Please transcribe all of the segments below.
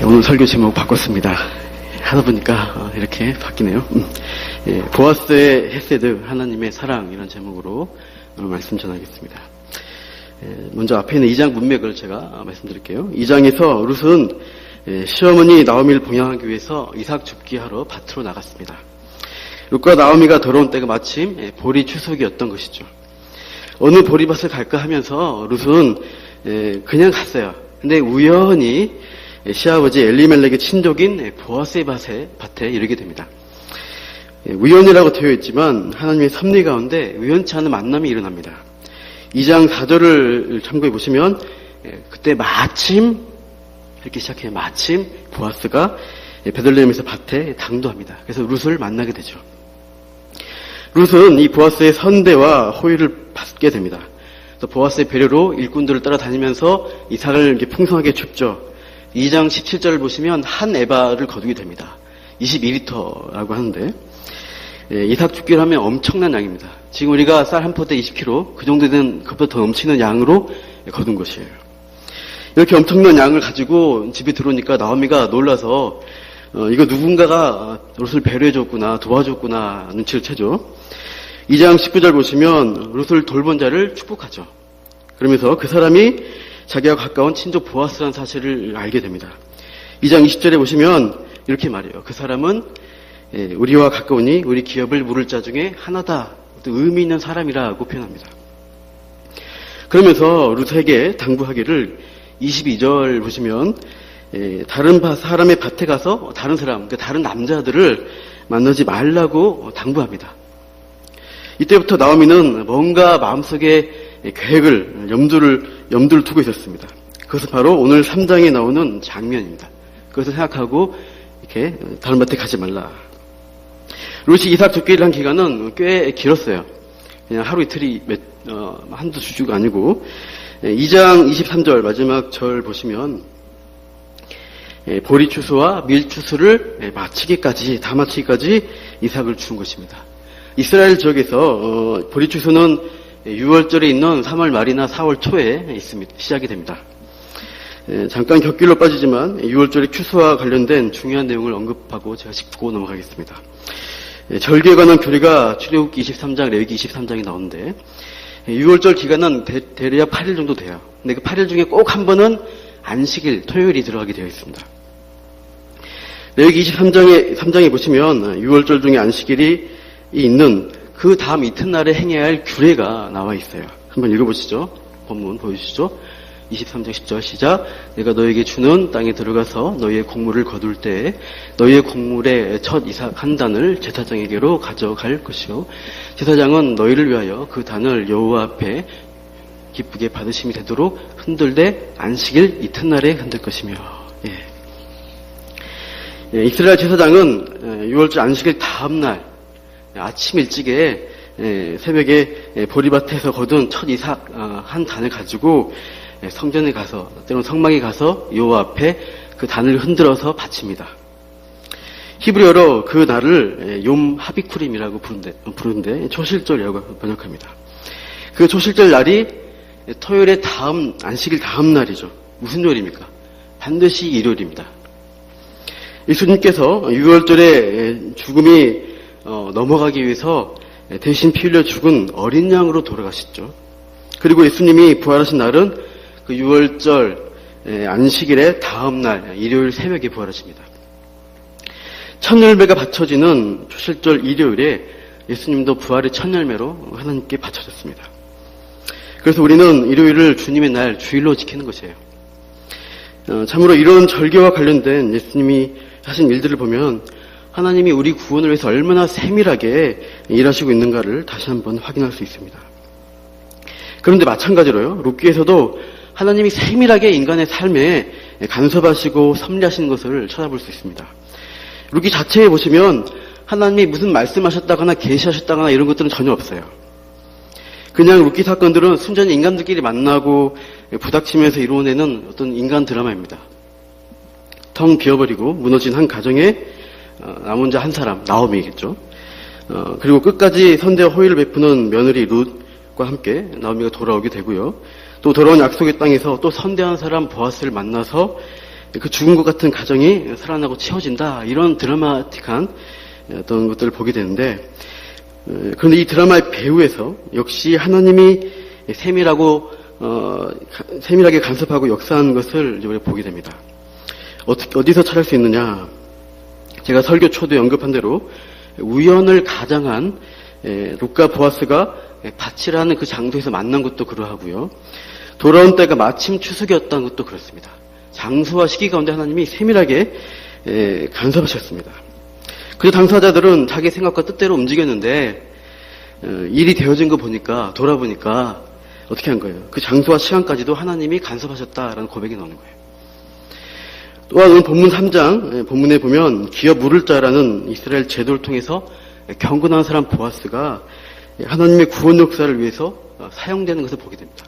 오늘 설교 제목 바꿨습니다. 하다 보니까 이렇게 바뀌네요. 보아스의 헤세드, 하나님의 사랑, 이런 제목으로 말씀 전하겠습니다. 먼저 앞에 있는 2장 문맥을 제가 말씀드릴게요. 2장에서 룻은 시어머니 나오미를 봉양하기 위해서 이삭 줍기하러 밭으로 나갔습니다. 룻과 나오미가 돌아온 때가 마침 보리 추석이었던 것이죠. 어느 보리밭을 갈까 하면서 룻은 그냥 갔어요. 근데 우연히 시아버지 엘리멜렉의 친족인 보아스의 밭에 이르게 됩니다. 우연이라고 되어 있지만 하나님의 섭리 가운데 우연치 않은 만남이 일어납니다. 2장 4절을 참고해 보시면 그때 마침 이렇게 시작해요. 마침 보아스가 베들레헴에서 밭에 당도합니다. 그래서 룻을 만나게 되죠. 룻은 이 보아스의 선대와 호의를 받게 됩니다. 또 보아스의 배려로 일꾼들을 따라다니면서 이삭을 이렇게 풍성하게 줍죠. 2장 17절을 보시면 한 에바를 거두게 됩니다. 22리터라고 하는데 이삭 줍기를 하면 엄청난 양입니다. 지금 우리가 쌀 한 포대 20kg 그 정도 되는 그보다 더 넘치는 양으로 거둔 것이에요. 이렇게 엄청난 양을 가지고 집에 들어오니까 나오미가 놀라서 이거 누군가가 룻을 배려해줬구나, 도와줬구나 눈치를 채죠. 2장 19절 보시면 룻을 돌본 자를 축복하죠. 그러면서 그 사람이 자기와 가까운 친족 보아스라는 사실을 알게 됩니다. 2장 20절에 보시면 이렇게 말해요. 그 사람은 우리와 가까우니 우리 기업을 물을 자 중에 하나다. 의미 있는 사람이라고 표현합니다. 그러면서 룻에게 당부하기를 22절 보시면 다른 사람의 밭에 가서 다른 사람, 다른 남자들을 만나지 말라고 당부합니다. 이때부터 나오미는 뭔가 마음속에 계획을, 염두를 두고 있었습니다. 그것은 바로 오늘 3장에 나오는 장면입니다. 그것을 생각하고 이렇게 다른 밭에 가지 말라. 룻이 이삭 줍기를 한 기간은 꽤 길었어요. 그냥 하루 이틀이 한두 주가 아니고 2장 23절 마지막 절 보시면 보리 추수와 밀 추수를 다 마치기까지 이삭을 준 것입니다. 이스라엘 지역에서 보리 추수는 6월절에 있는 3월 말이나 4월 초에 시작이 됩니다. 잠깐 곁길로 빠지지만 6월절의 추수와 관련된 중요한 내용을 언급하고 제가 짚고 넘어가겠습니다. 절기에 관한 교리가 출애굽기 23장, 레위기 23장이 나오는데 6월절 기간은 대략 8일 정도 돼요. 근데 그 8일 중에 꼭 한 번은 안식일, 토요일이 들어가게 되어 있습니다. 레위기 23장에 보시면 6월절 중에 안식일이 있는 그 다음 이튿날에 행해야 할 규례가 나와 있어요. 한번 읽어보시죠. 본문 보여주시죠. 23장 10절 시작. 내가 너에게 주는 땅에 들어가서 너희의 곡물을 거둘 때에 너희의 곡물의 첫 이삭 한 단을 제사장에게로 가져갈 것이요 제사장은 너희를 위하여 그 단을 여호와 앞에 기쁘게 받으심이 되도록 흔들되 안식일 이튿날에 흔들 것이며. 이스라엘 제사장은 6월절 안식일 다음날 아침 일찍에 새벽에 보리밭에서 거둔 첫 이삭 한 단을 가지고 성전에 가서 때로는 성막에 가서 여호와 앞에 그 단을 흔들어서 바칩니다. 히브리어로 그 날을 욤 하비쿠림이라고 부르는데 초실절이라고 번역합니다. 그 초실절 날이 토요일의 안식일 다음 날이죠. 무슨 요일입니까? 반드시 일요일입니다. 예수님께서 6월절에 죽음이 넘어가기 위해서 대신 피 흘려 죽은 어린 양으로 돌아가셨죠. 그리고 예수님이 부활하신 날은 그 6월절 안식일의 다음 날 일요일 새벽에 부활하십니다. 첫 열매가 바쳐지는 초실절 일요일에 예수님도 부활의 첫 열매로 하나님께 바쳐졌습니다. 그래서 우리는 일요일을 주님의 날 주일로 지키는 것이에요. 참으로 이런 절기와 관련된 예수님이 하신 일들을 보면 하나님이 우리 구원을 위해서 얼마나 세밀하게 일하시고 있는가를 다시 한번 확인할 수 있습니다. 그런데 마찬가지로요. 룻기에서도 하나님이 세밀하게 인간의 삶에 간섭하시고 섭리하시는 것을 찾아볼 수 있습니다. 룻기 자체에 보시면 하나님이 무슨 말씀하셨다거나 계시하셨다거나 이런 것들은 전혀 없어요. 그냥 룻기 사건들은 순전히 인간들끼리 만나고 부닥치면서 이루어내는 어떤 인간 드라마입니다. 텅 비어버리고 무너진 한 가정에 남은 자 한 사람, 나오미겠죠. 그리고 끝까지 선대와 호의를 베푸는 며느리 룻과 함께 나오미가 돌아오게 되고요. 또 돌아온 약속의 땅에서 또 선대한 사람 보아스를 만나서 그 죽은 것 같은 가정이 살아나고 채워진다. 이런 드라마틱한 어떤 것들을 보게 되는데, 그런데 이 드라마의 배후에서 역시 하나님이 세밀하게 간섭하고 역사하는 것을 우리가 보게 됩니다. 어디서 찾을 수 있느냐? 제가 설교 초도 언급한 대로 우연을 가장한 룻과 보아스가 밭이라는 그 장소에서 만난 것도 그러하고요. 돌아온 때가 마침 추석이었다는 것도 그렇습니다. 장소와 시기 가운데 하나님이 세밀하게 간섭하셨습니다. 그래서 당사자들은 자기 생각과 뜻대로 움직였는데 일이 되어진 거 돌아보니까 어떻게 한 거예요? 그 장소와 시간까지도 하나님이 간섭하셨다라는 고백이 나오는 거예요. 또한 오늘 본문 3장 본문에 보면 기어 물을 자라는 이스라엘 제도를 통해서 경건한 사람 보아스가 하나님의 구원 역사를 위해서 사용되는 것을 보게 됩니다.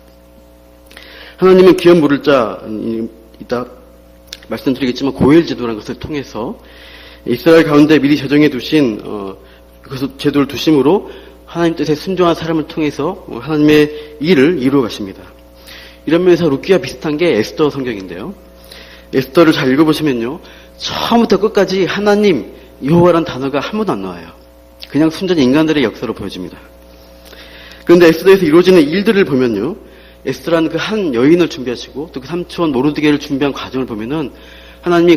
하나님은 기어 물을 자 이따 말씀드리겠지만 고엘 제도라는 것을 통해서 이스라엘 가운데 미리 제정해 두신 그 제도를 두심으로 하나님 뜻에 순종한 사람을 통해서 하나님의 일을 이루어 가십니다. 이런 면에서 룻기와 비슷한 게 에스더 성경인데요. 에스더를 잘 읽어보시면요, 처음부터 끝까지 하나님, 여호와라는 단어가 한 번도 안 나와요. 그냥 순전히 인간들의 역사로 보여집니다. 그런데 에스더에서 이루어지는 일들을 보면요, 에스더라는 그 한 여인을 준비하시고 또 그 삼촌 모르드게를 준비한 과정을 보면은 하나님이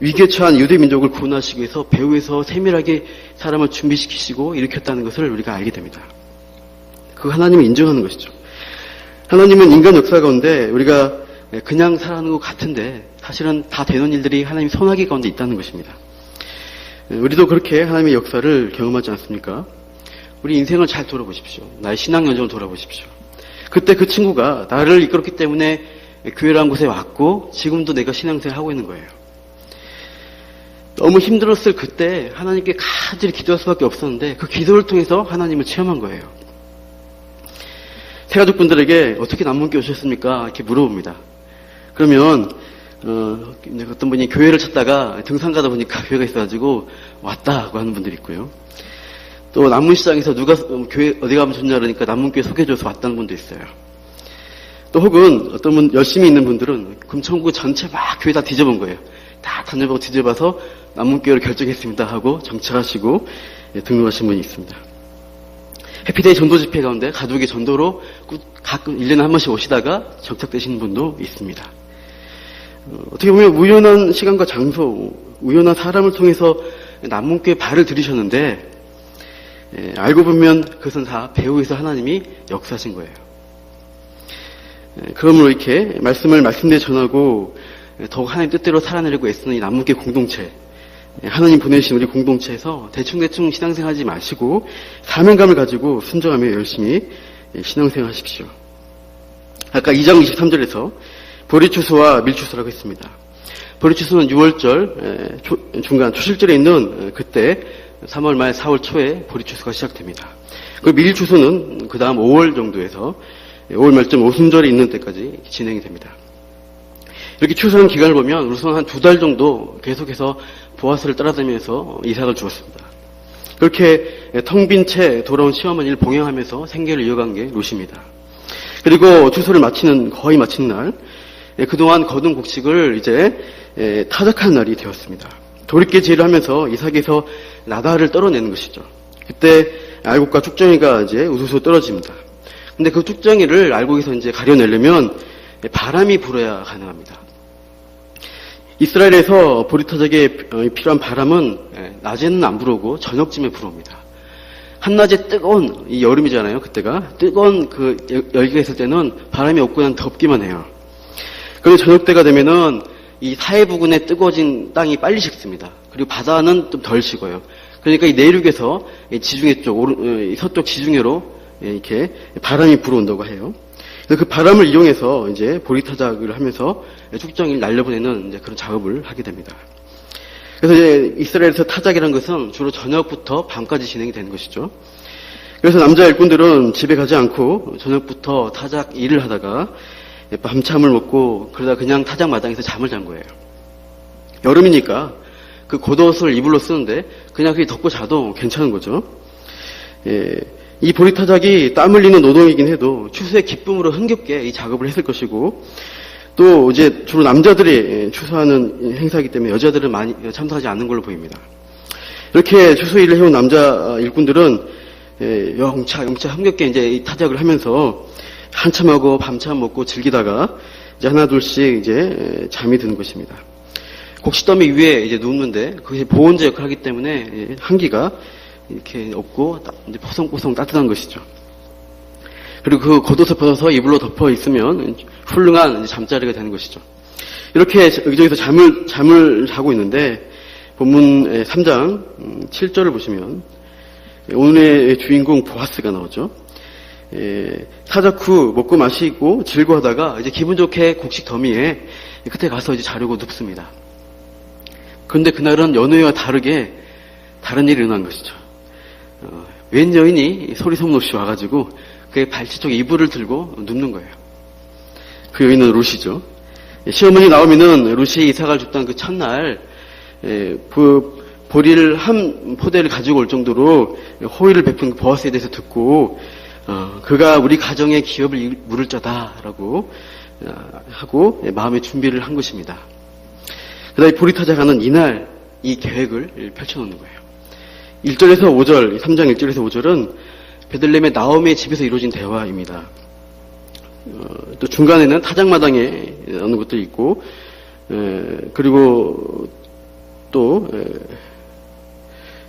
위기에 처한 유대 민족을 구원하시기 위해서 배후에서 세밀하게 사람을 준비시키시고 일으켰다는 것을 우리가 알게 됩니다. 그 하나님을 인정하는 것이죠. 하나님은 인간 역사 가운데 우리가 그냥 살아가는 것 같은데 사실은 다 되는 일들이 하나님 선하기 가운데 있다는 것입니다. 우리도 그렇게 하나님의 역사를 경험하지 않습니까? 우리 인생을 잘 돌아보십시오. 나의 신앙 여정을 돌아보십시오. 그때 그 친구가 나를 이끌었기 때문에 교회라는 곳에 왔고 지금도 내가 신앙생활을 하고 있는 거예요. 너무 힘들었을 그때 하나님께 간절히 기도할 수밖에 없었는데 그 기도를 통해서 하나님을 체험한 거예요. 새가족분들에게 어떻게 남문교회 오셨습니까? 이렇게 물어봅니다. 그러면 어떤 분이 교회를 찾다가 등산 가다 보니까 교회가 있어가지고 왔다고 하는 분들이 있고요. 또 남문시장에서 누가 교회 어디 가면 좋냐 그러니까 남문교회 소개해줘서 왔다는 분도 있어요. 또 혹은 어떤 분 열심히 있는 분들은 금천구 전체 막 교회 다 뒤져본 거예요. 다 다녀보고 뒤져봐서 남문교회를 결정했습니다 하고 정착하시고 등록하신 분이 있습니다. 해피데이 전도 집회 가운데 가족의 전도로 가끔 1년에 한 번씩 오시다가 정착되시는 분도 있습니다. 어떻게 보면 우연한 시간과 장소, 우연한 사람을 통해서 남문교회에 발을 들이셨는데 알고 보면 그것은 다 배후에서 하나님이 역사하신 거예요. 그러므로 이렇게 말씀대로 전하고 더욱 하나님 뜻대로 살아내려고 애쓰는 이 남문교회 공동체, 하나님 보내신 우리 공동체에서 대충 신앙생활하지 마시고 사명감을 가지고 순종하며 열심히 신앙생활 하십시오. 아까 2장 23절에서 보리추수와 밀추수라고 했습니다. 보리추수는 6월절 중간 초실절에 있는 그때 3월 말 4월 초에 보리추수가 시작됩니다. 그 밀추수는 그 다음 5월 정도에서 5월 말쯤 오순절에 있는 때까지 진행이 됩니다. 이렇게 추수하는 기간을 보면 우선 한 2달 정도 계속해서 보아스를 따라다니면서 이삭을 주었습니다. 그렇게 텅 빈 채 돌아온 시어머니를 봉양하면서 생계를 이어간 게 룻입니다. 그리고 추수를 거의 마치는 날, 그동안 거둔 곡식을 이제 타작하는 날이 되었습니다. 돌이깨질을 하면서 이삭에서 나달을 떨어내는 것이죠. 그때 알곡과 쭉정이가 이제 우수수 떨어집니다. 근데 그 쭉정이를 알곡에서 이제 가려내려면 바람이 불어야 가능합니다. 이스라엘에서 보리타작에 필요한 바람은 낮에는 안 불어오고 저녁쯤에 불어옵니다. 한낮에 뜨거운, 이 여름이잖아요, 그때가. 뜨거운 그 열기가 있을 때는 바람이 없고 그냥 덥기만 해요. 그리고 저녁 때가 되면은 이 사해 부근에 뜨거워진 땅이 빨리 식습니다. 그리고 바다는 좀 덜 식어요. 그러니까 이 내륙에서 지중해 쪽, 서쪽 지중해로 이렇게 바람이 불어온다고 해요. 그래서 그 바람을 이용해서 이제 보리타작을 하면서 쭉정이를 날려보내는 이제 그런 작업을 하게 됩니다. 그래서 이제 이스라엘에서 타작이라는 것은 주로 저녁부터 밤까지 진행이 되는 것이죠. 그래서 남자 일꾼들은 집에 가지 않고 저녁부터 타작 일을 하다가 밤참을 먹고 그러다 그냥 타작 마당에서 잠을 잔 거예요. 여름이니까 그 겉옷을 이불로 쓰는데 그냥 그게 덮고 자도 괜찮은 거죠. 이 보리타작이 땀 흘리는 노동이긴 해도 추수의 기쁨으로 흥겹게 이 작업을 했을 것이고 또 이제 주로 남자들이 추수하는 행사이기 때문에 여자들은 많이 참석하지 않는 걸로 보입니다. 이렇게 추수 일을 해온 남자 일꾼들은 영차 흥겹게 이제 타작을 하면서 한참 하고 밤참 먹고 즐기다가 이제 하나둘씩 이제 잠이 드는 것입니다. 곡식더미 위에 이제 눕는데 그것이 보온제 역할을 하기 때문에 한기가 이렇게 없고 이제 포송포송 따뜻한 것이죠. 그리고 그 겉옷을 벗어서 이불로 덮어 있으면 훌륭한 잠자리가 되는 것이죠. 이렇게 여기저기서 잠을 자고 있는데 본문 3장 7절을 보시면 오늘의 주인공 보아스가 나오죠. 타작 후 먹고 마시고 즐거워하다가 이제 기분 좋게 곡식 더미에 끝에 가서 이제 자려고 눕습니다. 그런데 그날은 여느 해와 다르게 다른 일이 일어난 것이죠. 웬 여인이 소리 소문 없이 와가지고 그의 발치 쪽에 이불을 들고 눕는 거예요. 그 여인은 룻이죠. 시어머니 나오미는 룻이 이삭을 줬던 그 첫날 그 보리를 한 포대를 가지고 올 정도로 호의를 베푼 보아스에 대해서 듣고 그가 우리 가정의 기업을 물을 자다라고 하고 마음의 준비를 한 것입니다. 그다음에 보리타작하는 이날 이 계획을 펼쳐놓는 거예요. 1절에서 5절, 3장 1절에서 5절은 베들레헴의 나오미의 집에서 이루어진 대화입니다. 또 중간에는 타작마당에 나오는 것도 있고, 그리고 또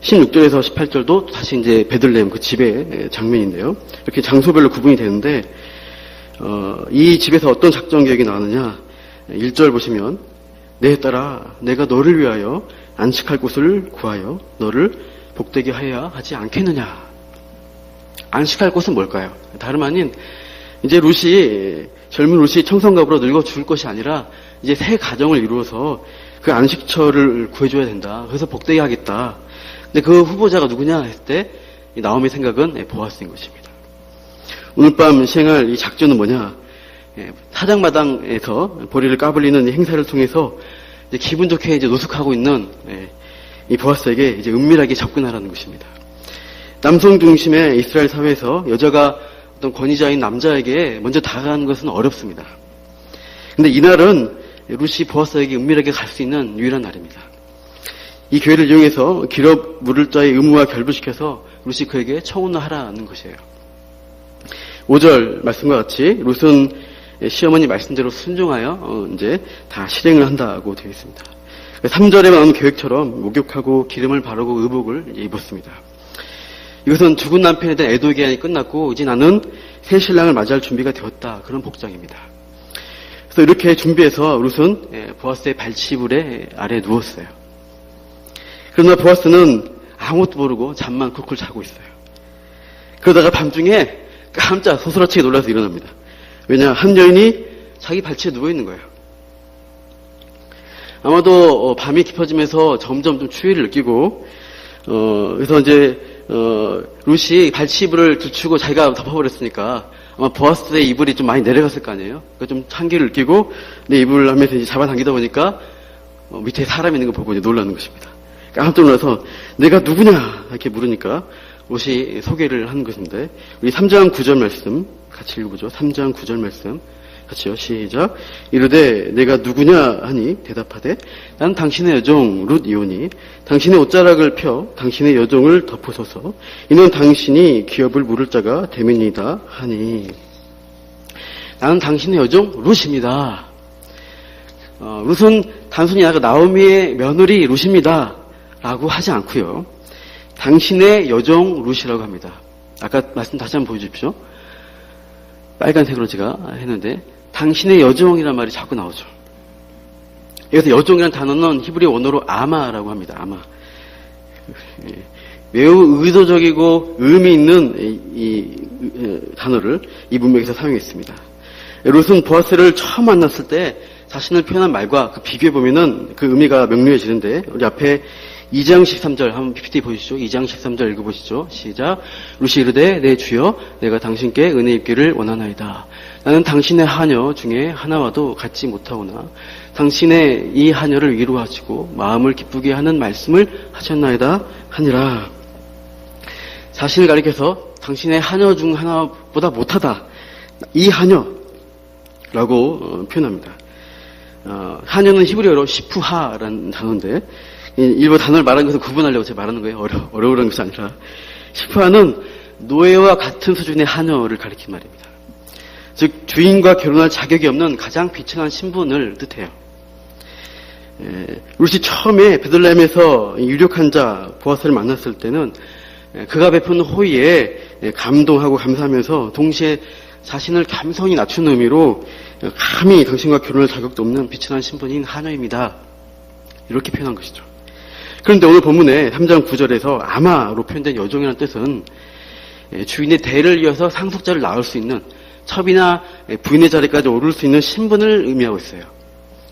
16절에서 18절도 다시 이제 베들레헴 그 집의 장면인데요. 이렇게 장소별로 구분이 되는데 이 집에서 어떤 작전 계획이 나왔느냐? 1절 보시면 내 딸아 내가 너를 위하여 안식할 곳을 구하여 너를 복되게 하여야 하지 않겠느냐? 안식할 곳은 뭘까요? 다름 아닌 이제 젊은 룻이 청성갑으로 늙어 죽을 것이 아니라 이제 새 가정을 이루어서 그 안식처를 구해줘야 된다. 그래서 복되게 하겠다. 근데 그 후보자가 누구냐 했을 때 나오미의 생각은 보아스인 것입니다. 오늘 밤 시행할 이 작전은 뭐냐? 타작마당에서 보리를 까불리는 행사를 통해서 이제 기분 좋게 이제 노숙하고 있는 이 보아스에게 이제 은밀하게 접근하라는 것입니다. 남성 중심의 이스라엘 사회에서 여자가 어떤 권위자인 남자에게 먼저 다가가는 것은 어렵습니다. 근데 이날은 룻이 보아스에게 은밀하게 갈 수 있는 유일한 날입니다. 이 기회를 이용해서 기업 물을 자의 의무와 결부시켜서 룻이 그에게 청혼을 하라는 것이에요. 5절 말씀과 같이 룻은 시어머니 말씀대로 순종하여 이제 다 실행을 한다고 되어 있습니다. 3절에 나오는 계획처럼 목욕하고 기름을 바르고 의복을 입었습니다. 이것은 죽은 남편에 대한 애도 기한이 끝났고 이제 나는 새 신랑을 맞이할 준비가 되었다. 그런 복장입니다. 그래서 이렇게 준비해서 룻은 보아스의 발치불에 아래에 누웠어요. 그러나 보아스는 아무것도 모르고 잠만 쿨쿨 자고 있어요. 그러다가 밤중에 깜짝 소스라치게 놀라서 일어납니다. 왜냐? 한 여인이 자기 발치에 누워있는 거예요. 아마도 밤이 깊어지면서 점점 좀 추위를 느끼고 그래서 이제 룻이 발치이불을 들추고 자기가 덮어버렸으니까 아마 보아스의 이불이 좀 많이 내려갔을 거 아니에요. 그러니까 좀 한기를 느끼고 내 이불을 하면서 이제 잡아당기다 보니까 밑에 사람이 있는 거 보고 이제 놀라는 것입니다. 깜짝 놀라서 내가 누구냐 이렇게 물으니까 룻이 소개를 하는 것인데 우리 3장 9절 말씀 같이 읽어보죠. 3장 9절 말씀 같이요. 시작. 이르되 내가 누구냐 하니 대답하되 나는 당신의 여종 룻이오니 당신의 옷자락을 펴 당신의 여종을 덮으소서 이는 당신이 기업을 물을 자가 되민이다 하니 나는 당신의 여종 룻입니다. 룻은 단순히 나오미의 며느리 룻입니다 라고 하지 않고요. 당신의 여종 룻이라고 합니다. 아까 말씀 다시 한번 보여주십시오. 빨간색으로 제가 했는데 당신의 여종이라는 말이 자꾸 나오죠. 여기서 여종이라는 단어는 히브리 원어로 아마라고 합니다. 아마. 매우 의도적이고 의미 있는 이 단어를 이 문맥에서 사용했습니다. 룻은 보아스를 처음 만났을 때 자신을 표현한 말과 그 비교해보면은 그 의미가 명료해지는데 우리 앞에 2장 13절 한번 PPT 보시죠. 2장 13절 읽어보시죠. 시작. 룻이 이르되 내 주여 내가 당신께 은혜 입기를 원하나이다. 나는 당신의 하녀 중에 하나와도 같지 못하오나 당신의 이 하녀를 위로하시고 마음을 기쁘게 하는 말씀을 하셨나이다 하니라. 자신을 가리켜서 당신의 하녀 중 하나보다 못하다. 이 하녀라고 표현합니다. 하녀는 히브리어로 시푸하라는 단어인데, 일부 단어를 말하는 것을 구분하려고 제가 말하는 거예요. 어려우라는 것이 아니라. 시푸하는 노예와 같은 수준의 하녀를 가리킨 말입니다. 즉, 주인과 결혼할 자격이 없는 가장 비천한 신분을 뜻해요. 룻이 처음에 베들레헴에서 유력한 자 보아스를 만났을 때는 그가 베푸는 호의에 감동하고 감사하면서 동시에 자신을 겸손히 낮춘 의미로 감히 당신과 결혼할 자격도 없는 비천한 신분인 하녀입니다. 이렇게 표현한 것이죠. 그런데 오늘 본문의 3장 9절에서 아마로 표현된 여종이라는 뜻은 주인의 대를 이어서 상속자를 낳을 수 있는 첩이나 부인의 자리까지 오를 수 있는 신분을 의미하고 있어요.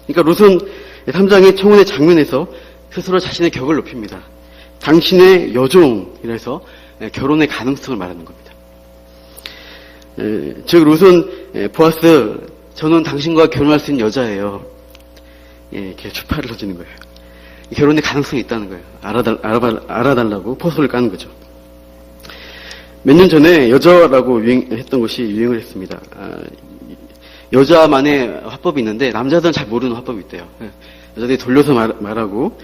그러니까 룻은 3장의 청혼의 장면에서 스스로 자신의 격을 높입니다. 당신의 여종이라서 결혼의 가능성을 말하는 겁니다. 즉 룻은 보아스, 저는 당신과 결혼할 수 있는 여자예요. 이렇게 추파를 던지는 거예요. 결혼의 가능성이 있다는 거예요. 알아달라고 포소를 까는 거죠. 몇 년 전에 여자라고 했던 것이 유행을 했습니다. 여자만의 화법이 있는데 남자들은 잘 모르는 화법이 있대요. 여자들이 돌려서 말하고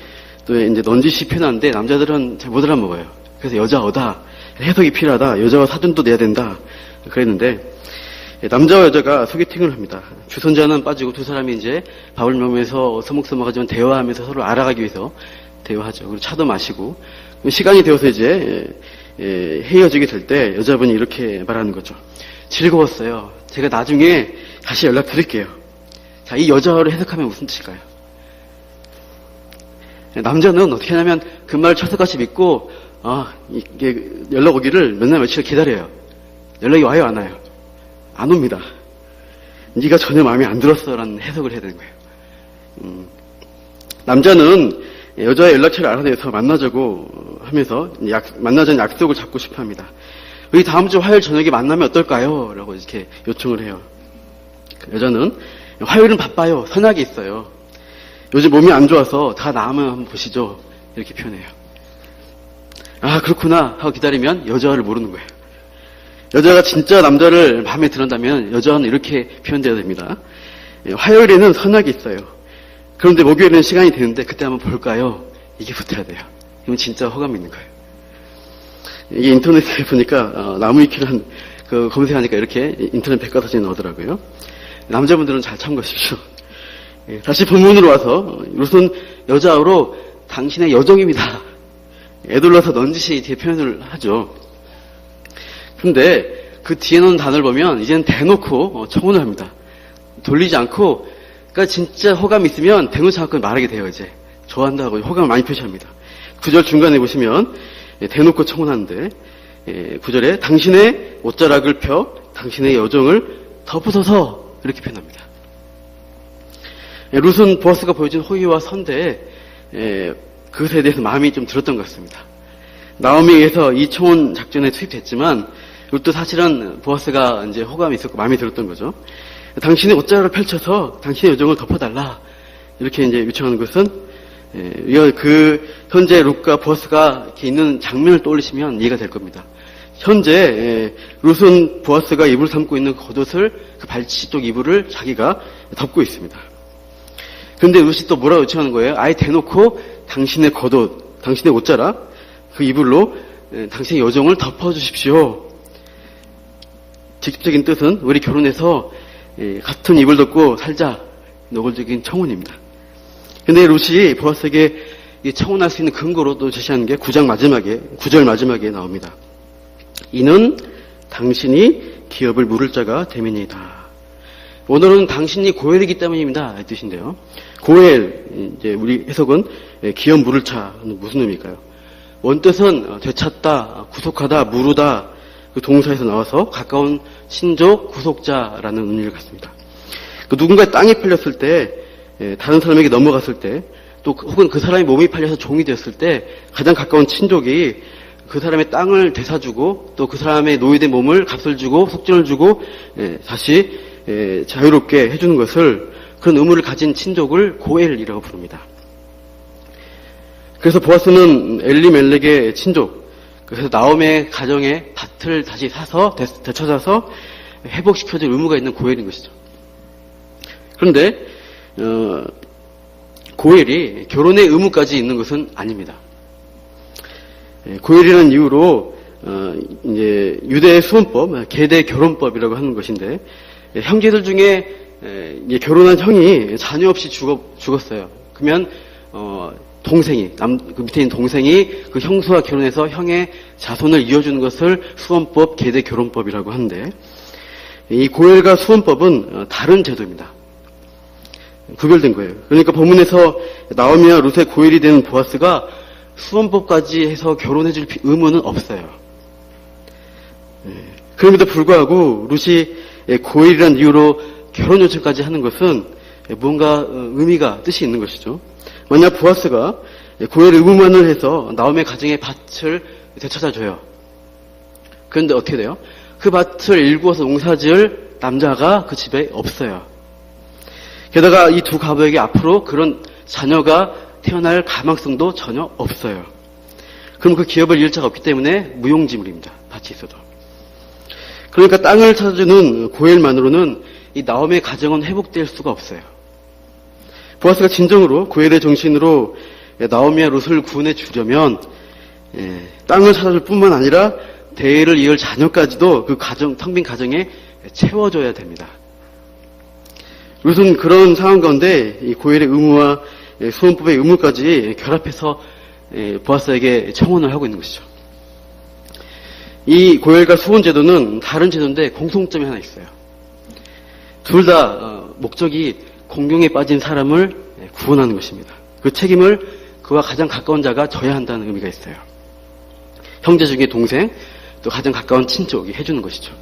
또 이제 넌지시 표현하는데 남자들은 잘 못 알아먹어요. 그래서 여자어다, 해석이 필요하다, 여자와 사돈도 내야 된다 그랬는데 남자와 여자가 소개팅을 합니다. 주선자는 빠지고 두 사람이 이제 밥을 먹으면서 서먹서먹하지만 대화하면서 서로 알아가기 위해서 대화하죠. 그리고 차도 마시고 시간이 되어서 이제 헤어지게 될 때 여자분이 이렇게 말하는 거죠. 즐거웠어요. 제가 나중에 다시 연락드릴게요. 자, 이 여자어를 해석하면 무슨 뜻일까요? 남자는 어떻게 하냐면 그 말을 철석같이 믿고 이게 연락 오기를 몇 날 며칠 기다려요. 연락이 와요, 안 와요? 안 옵니다. 네가 전혀 마음에 안 들었어라는 해석을 해야 되는 거예요. 남자는 여자의 연락처를 알아내서 만나자고 하면서 만나자는 약속을 잡고 싶어합니다. 우리 다음 주 화요일 저녁에 만나면 어떨까요? 라고 이렇게 요청을 해요. 여자는 화요일은 바빠요. 선약이 있어요. 요즘 몸이 안 좋아서 다 나으면 한번 보시죠. 이렇게 표현해요. 아, 그렇구나 하고 기다리면 여자를 모르는 거예요. 여자가 진짜 남자를 마음에 들었다면 여자는 이렇게 표현되어야 됩니다. 화요일에는 선약이 있어요. 그런데 목요일에는 시간이 되는데 그때 한번 볼까요? 이게 붙어야 돼요. 이건 진짜 호감이 있는 거예요. 이게 인터넷에 보니까 나무위키를 검색하니까 이렇게 인터넷 백과사전에 나오더라고요. 남자분들은 잘 참고하십시오. 다시 본문으로 와서 룻은 여자어로 당신의 여종입니다. 애둘러서 넌지시 뒤에 표현을 하죠. 근데 그 뒤에 놓은 단어를 보면 이제는 대놓고 청혼을 합니다. 돌리지 않고, 그러니까 진짜 호감이 있으면 대놓지 않고 말하게 돼요. 이제 좋아한다고 호감을 많이 표시합니다. 9절 중간에 보시면 대놓고 청혼하는데 9절에 당신의 옷자락을 펴 당신의 여종을 덮으소서 이렇게 표현합니다. 룻은 보아스가 보여준 호의와 선대에 그것에 대해서 마음이 좀 들었던 것 같습니다. 나오미에 의해서 이 청혼 작전에 투입됐지만 룻도 사실은 보아스가 이제 호감이 있었고 마음에 들었던 거죠. 당신의 옷자락을 펼쳐서 당신의 여종을 덮어달라 이렇게 이제 요청하는 것은 그 현재 룻과 보아스가 이렇게 있는 장면을 떠올리시면 이해가 될 겁니다. 현재 룻은 보아스가 이불을 삼고 있는 겉옷을 그 발치 쪽 이불을 자기가 덮고 있습니다. 그런데 룻이 또 뭐라고 요청하는 거예요? 아예 대놓고 당신의 겉옷, 당신의 옷자락 그 이불로 당신의 여종을 덮어주십시오. 직접적인 뜻은 우리 결혼해서 같은 이불 덮고 살자 노골적인 청혼입니다. 근데 룻이 보아스에게 청혼할 수 있는 근거로 또 제시하는 게 9절 마지막에 나옵니다. 이는 당신이 기업을 물을 자가 됨이니이다. 오늘은 당신이 고엘이기 때문입니다. 이 뜻인데요. 고엘, 이제 우리 해석은 기업 물을 차는 무슨 의미일까요? 원뜻은 되찾다, 구속하다, 무르다 그 동사에서 나와서 가까운 신족, 구속자라는 의미를 갖습니다. 누군가의 땅이 팔렸을 때, 다른 사람에게 넘어갔을 때, 또 혹은 그 사람이 몸이 팔려서 종이 되었을 때 가장 가까운 친족이 그 사람의 땅을 되사주고 또 그 사람의 노예된 몸을 값을 주고 속전을 주고 다시 자유롭게 해주는 것을 그런 의무를 가진 친족을 고엘이라고 부릅니다. 그래서 보아스는 엘리멜렉의 친족, 그래서 나옴의 가정의 밭을 다시 사서 되찾아서 회복시켜줄 의무가 있는 고엘인 것이죠. 그런데 고엘이 결혼의 의무까지 있는 것은 아닙니다. 고엘이라는 이유로 이제 유대 수혼법, 계대 결혼법이라고 하는 것인데 형제들 중에 결혼한 형이 자녀 없이 죽었어요. 그러면 동생이 그 밑에 있는 동생이 그 형수와 결혼해서 형의 자손을 이어주는 것을 수혼법, 계대 결혼법이라고 하는데 이 고엘과 수혼법은 다른 제도입니다. 구별된 거예요. 그러니까 본문에서 나오미와 룻의 고엘이 되는 보아스가 수혼법까지 해서 결혼해줄 의무는 없어요. 그럼에도 불구하고 룻이 고엘이라는 이유로 결혼 요청까지 하는 것은 뭔가 의미가 뜻이 있는 것이죠. 만약 보아스가 고엘 의무만을 해서 나오미의 가정의 밭을 되찾아줘요. 그런데 어떻게 돼요? 그 밭을 일구어서 농사지을 남자가 그 집에 없어요. 게다가 이 두 가부에게 앞으로 그런 자녀가 태어날 가망성도 전혀 없어요. 그럼 그 기업을 이을 자가 없기 때문에 무용지물입니다. 밭이 있어도. 그러니까 땅을 찾아주는 고엘만으로는 이 나오미의 가정은 회복될 수가 없어요. 보아스가 진정으로 고엘의 정신으로 나오미와 룻을 구원해 주려면 땅을 찾아줄 뿐만 아니라 대를 이을 자녀까지도 그 텅 빈 가정에 채워줘야 됩니다. 룻은 그런 상황 가운데 이 고엘의 의무와 수혼법의 의무까지 결합해서 보아스에게 청혼을 하고 있는 것이죠. 이 고엘과 수혼 제도는 다른 제도인데 공통점이 하나 있어요. 둘 다 목적이 공경에 빠진 사람을 구원하는 것입니다. 그 책임을 그와 가장 가까운 자가 져야 한다는 의미가 있어요. 형제 중에 동생, 또 가장 가까운 친족이 해주는 것이죠.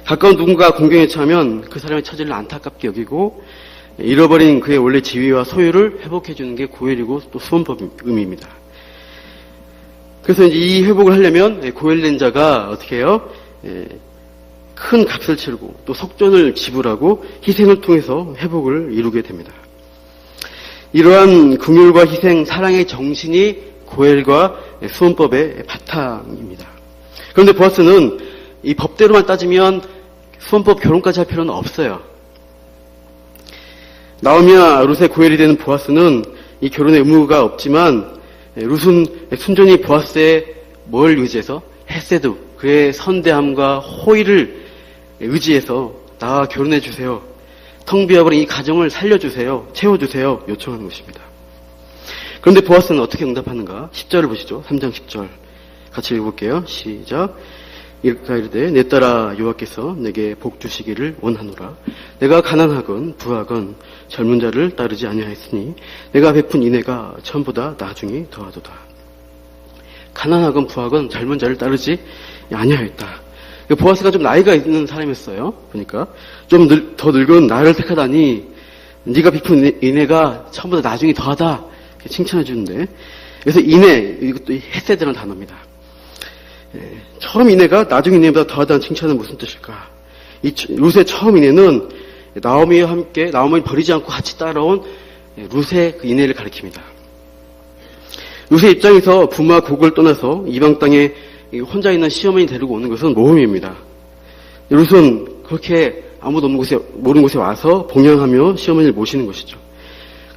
가까운 누군가 공경에 처하면 그 사람의 처지를 안타깝게 여기고 잃어버린 그의 원래 지위와 소유를 회복해주는 게 고엘이고 또 수혼법 의미입니다. 그래서 이제 이 회복을 하려면 고엘된 자가 어떻게 해요? 큰 값을 치르고 또 속전을 지불하고 희생을 통해서 회복을 이루게 됩니다. 이러한 긍휼과 희생, 사랑의 정신이 고엘과 수혼법의 바탕입니다. 그런데 보아스는 이 법대로만 따지면 수혼법 결혼까지 할 필요는 없어요. 나오미와 룻의 고엘이 되는 보아스는 이 결혼의 의무가 없지만 룻은 순전히 보아스의 뭘 의지해서? 헤세드, 그의 선대함과 호의를 의지해서 나와 결혼해 주세요. 텅 비어버린 이 가정을 살려주세요. 채워주세요. 요청하는 것입니다. 그런데 보아스는 어떻게 응답하는가? 10절을 보시죠. 3장 10절. 같이 읽어볼게요. 시작. 이르되 내 딸아 여호와께서 내게 복 주시기를 원하노라. 내가 가난하건 부하건 젊은 자를 따르지 아니하였으니 내가 베푼 인애가 처음보다 나중이 더하도다. 가난하건 부하건 젊은 자를 따르지 아니하였다. 보아스가 좀 나이가 있는 사람이었어요. 그러니까 좀 더 늙은 나를 택하다니 네가 베푼 인애가 처음보다 나중이 더하다. 칭찬해 주는데, 그래서 인애, 이것도 헤세드라는 단어입니다. 처음 인애가 나중 인애보다 더하다는 칭찬은 무슨 뜻일까? 이 룻의 처음 인애는 나오미와 함께 나오미를 버리지 않고 같이 따라온 룻의 그 인애를 가리킵니다. 룻의 입장에서 부모와 고국을 떠나서 이방 땅에 혼자 있는 시어머니 데리고 오는 것은 모험입니다. 룻은 그렇게 아무도 없는 곳에, 모르는 곳에 와서 봉양하며 시어머니를 모시는 것이죠.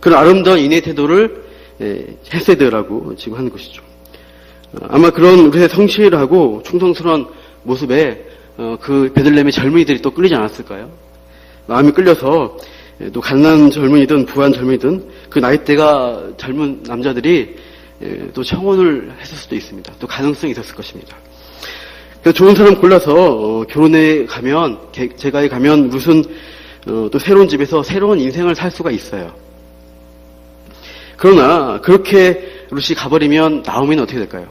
그런 아름다운 인애 태도를 헤세드라고 지금 하는 것이죠. 아마 그런 룻의 성실하고 충성스러운 모습에 그 베들레헴의 젊은이들이 또 끌리지 않았을까요? 마음이 끌려서 또 가난한 젊은이든 부한 젊은이든 그 나이대가 젊은 남자들이 또 청혼을 했을 수도 있습니다. 또 가능성이 있었을 것입니다. 그래서 좋은 사람 골라서 결혼에 가면, 제가에 가면 룻은 또 새로운 집에서 새로운 인생을 살 수가 있어요. 그러나 그렇게 룻이 가버리면 나오미는 어떻게 될까요?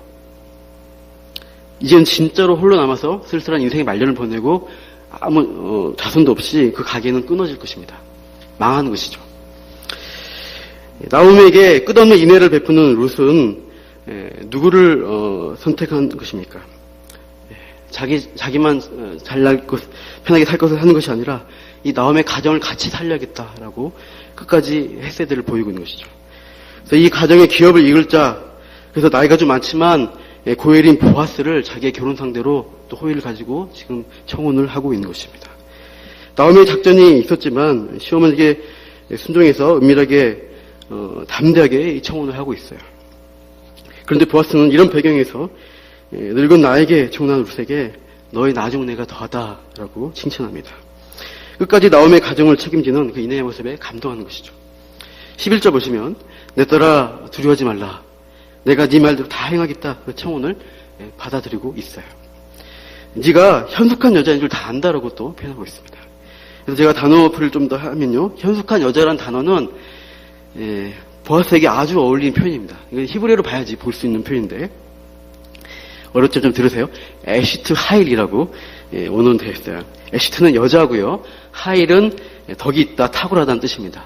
이젠 진짜로 홀로 남아서 쓸쓸한 인생의 말년을 보내고 아무 자손도 없이 그 가게는 끊어질 것입니다. 망하는 것이죠. 나오미에게 끝없는 인애를 베푸는 룻은 누구를 선택한 것입니까? 자기만 잘날 것, 편하게 살 것을 하는 것이 아니라 이 나오미의 가정을 같이 살려야겠다라고 끝까지 헤세드를 보이고 있는 것이죠. 그래서 이 가정의 기업을 이끌 자, 그래서 나이가 좀 많지만 고엘인 보아스를 자기의 결혼 상대로 또 호의를 가지고 지금 청혼을 하고 있는 것입니다. 나오미의 작전이 있었지만 시어머니에게 순종해서 은밀하게 담대하게 이 청혼을 하고 있어요. 그런데 보아스는 이런 배경에서 늙은 나에게 청혼한 룻에게 너의 나중 내가 더하다라고 칭찬합니다. 끝까지 나옴의 가정을 책임지는 그 이내의 모습에 감동하는 것이죠. 11절 보시면 내 딸아 두려워하지 말라. 내가 네 말대로 다 행하겠다. 그 청혼을 받아들이고 있어요. 네가 현숙한 여자인 줄 다 안다라고 또 표현하고 있습니다. 그래서 제가 단어풀이를 좀 더 하면요. 현숙한 여자란 단어는 보아스에게 아주 어울리는 표현입니다. 이건 히브리어로 봐야지 볼 수 있는 표현인데 어렵죠? 좀 들으세요. 에시트 하일이라고 원어는 되어 있어요. 에시트는 여자고요. 하일은 덕이 있다, 탁월하다는 뜻입니다.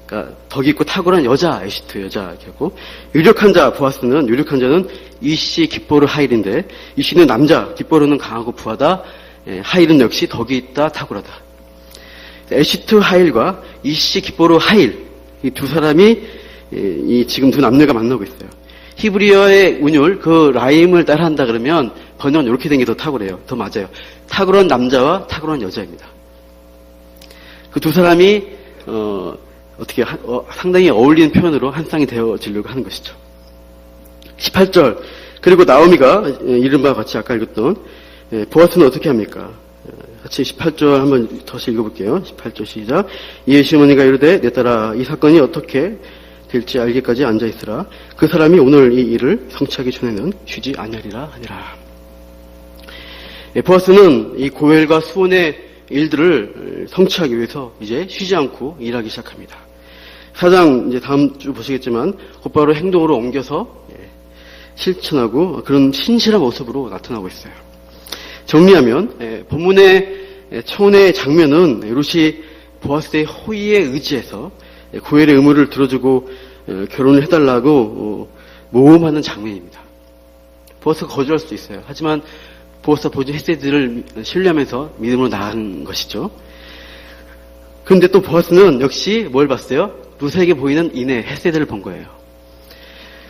그러니까 덕이 있고 탁월한 여자, 에시트 여자 이렇게 하고 유력한 자, 보아스는 유력한 자는 이씨 기뻐르 하일인데 이씨는 남자, 기뻐르는 강하고 부하다, 하일은 역시 덕이 있다, 탁월하다. 에시트 하일과 이씨 기뻐르 하일 이 두 사람이 지금 두 남녀가 만나고 있어요. 히브리어의 운율, 그 라임을 따라한다 그러면 번역은 이렇게 된 게 더 탁월해요. 더 맞아요. 탁월한 남자와 탁월한 여자입니다. 그 두 사람이 어떻게 상당히 어울리는 표현으로 한 쌍이 되어지려고 하는 것이죠. 18절 그리고 나오미가 이른 바와 같이 아까 읽었던 보아스는 어떻게 합니까? 같이 18절 한번 다시 읽어볼게요. 18절 시작. 이에 시어머니가 이르되 내 딸아 이 사건이 어떻게 될지 알기까지 앉아있으라. 그 사람이 오늘 이 일을 성취하기 전에는 쉬지 아니하리라 하니라. 보아스는 이 고엘과 수온의 일들을 성취하기 위해서 이제 쉬지 않고 일하기 시작합니다. 4장 이제 다음 주 보시겠지만 곧바로 행동으로 옮겨서 실천하고 그런 신실한 모습으로 나타나고 있어요. 정리하면 본문의 청혼의 장면은 룻이 보아스의 호의에 의지해서 고엘의 의무를 들어주고 결혼을 해달라고 모험하는 장면입니다. 보아스가 거절할 수도 있어요. 하지만 보아스가 보여준 헤세드를 신뢰하면서 믿음으로 나아간 것이죠. 그런데 또 보아스는 역시 뭘 봤어요? 룻에게 보이는 인애, 헤세드를 본 거예요.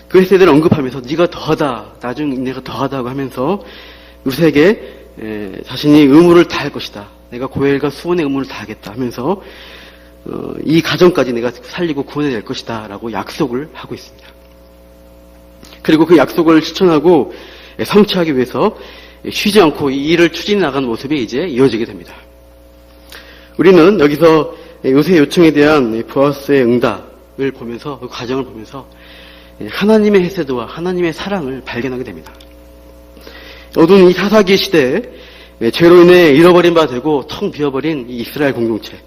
그 헤세드를 언급하면서 네가 더하다, 나중 내가 더하다고 하면서 룻에게 자신이 의무를 다할 것이다. 내가 고엘과 수온의 의무를 다하겠다 하면서 이 가정까지 내가 살리고 구원해낼 것이다 라고 약속을 하고 있습니다. 그리고 그 약속을 실천하고 성취하기 위해서 쉬지 않고 이 일을 추진해 나가는 모습이 이제 이어지게 됩니다. 우리는 여기서 요새 요청에 대한 보아스의 응답을 보면서 그 과정을 보면서 하나님의 헤세드와 하나님의 사랑을 발견하게 됩니다. 어두운 이 사사기 시대에 죄로 인해 잃어버린 바 되고 텅 비어버린 이 이스라엘 공동체,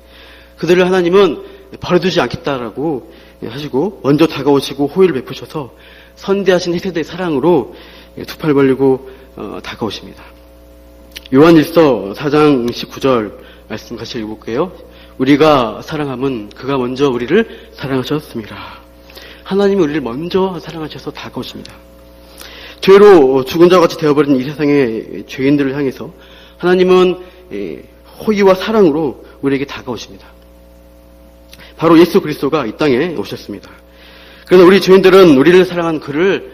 그들을 하나님은 버려두지 않겠다라고 하시고 먼저 다가오시고 호의를 베푸셔서 선대하신 헤세드의 사랑으로 두 팔 벌리고 다가오십니다. 요한일서 4장 19절 말씀 같이 읽어볼게요. 우리가 사랑함은 그가 먼저 우리를 사랑하셨습니다. 하나님이 우리를 먼저 사랑하셔서 다가오십니다. 죄로 죽은 자와 같이 되어버린 이 세상의 죄인들을 향해서 하나님은 호의와 사랑으로 우리에게 다가오십니다. 바로 예수 그리스도가 이 땅에 오셨습니다. 그래서 우리 죄인들은 우리를 사랑한 그를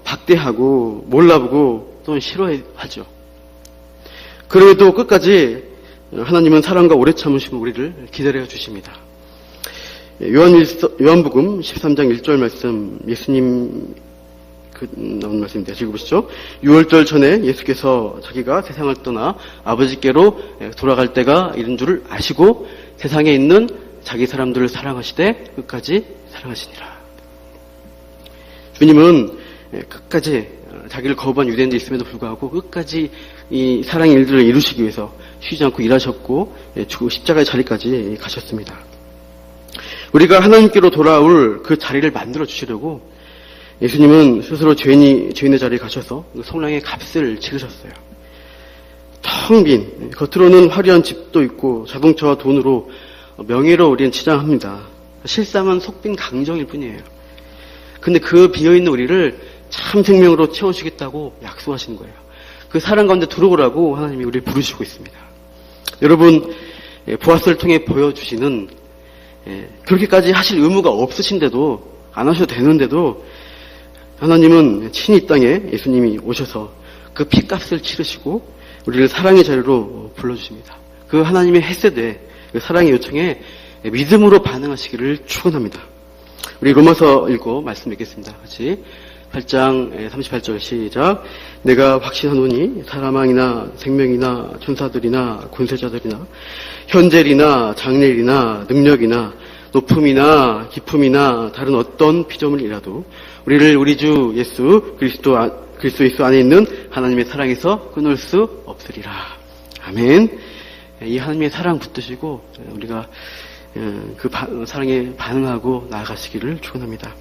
박대하고 몰라보고 또는 싫어하죠. 그래도 끝까지 하나님은 사랑과 오래 참으심으로 우리를 기다려 주십니다. 요한복음 13장 1절 말씀, 예수님 나온 말씀인데 읽어보시죠. 6월절 전에 예수께서 자기가 세상을 떠나 아버지께로 돌아갈 때가 이른 줄을 아시고 세상에 있는 자기 사람들을 사랑하시되 끝까지 사랑하시니라. 주님은 끝까지 자기를 거부한 유대인들이 있음에도 불구하고 끝까지 이 사랑의 일들을 이루시기 위해서 쉬지 않고 일하셨고 십자가의 자리까지 가셨습니다. 우리가 하나님께로 돌아올 그 자리를 만들어 주시려고 예수님은 스스로 죄인의 자리에 가셔서 성령의 값을 치르셨어요. 텅 빈, 겉으로는 화려한 집도 있고 자동차와 돈으로 명예로 우리는 치장합니다. 실상은 속빈 강정일 뿐이에요. 근데 그 비어있는 우리를 참 생명으로 채워주겠다고 약속하시는 거예요. 그 사랑 가운데 들어오라고 하나님이 우리를 부르시고 있습니다. 여러분, 보아스를 통해 보여주시는 그렇게까지 하실 의무가 없으신데도 안 하셔도 되는데도 하나님은 친히 이 땅에 예수님이 오셔서 그 피값을 치르시고 우리를 사랑의 자리로 불러주십니다. 그 하나님의 헤세드에 그 사랑의 요청에 믿음으로 반응하시기를 축원합니다. 우리 로마서 읽고 말씀 읽겠습니다. 같이 8장 38절 시작. 내가 확신하노니 사람이나 생명이나 천사들이나 권세자들이나 현재이나 장래이나 능력이나 높음이나 깊음이나 다른 어떤 피조물이라도 우리를 우리 주 예수 그리스도 예수 안에 있는 하나님의 사랑에서 끊을 수 없으리라. 아멘. 이 하나님의 사랑 붙드시고 우리가 그 사랑에 반응하고 나아가시기를 축원합니다.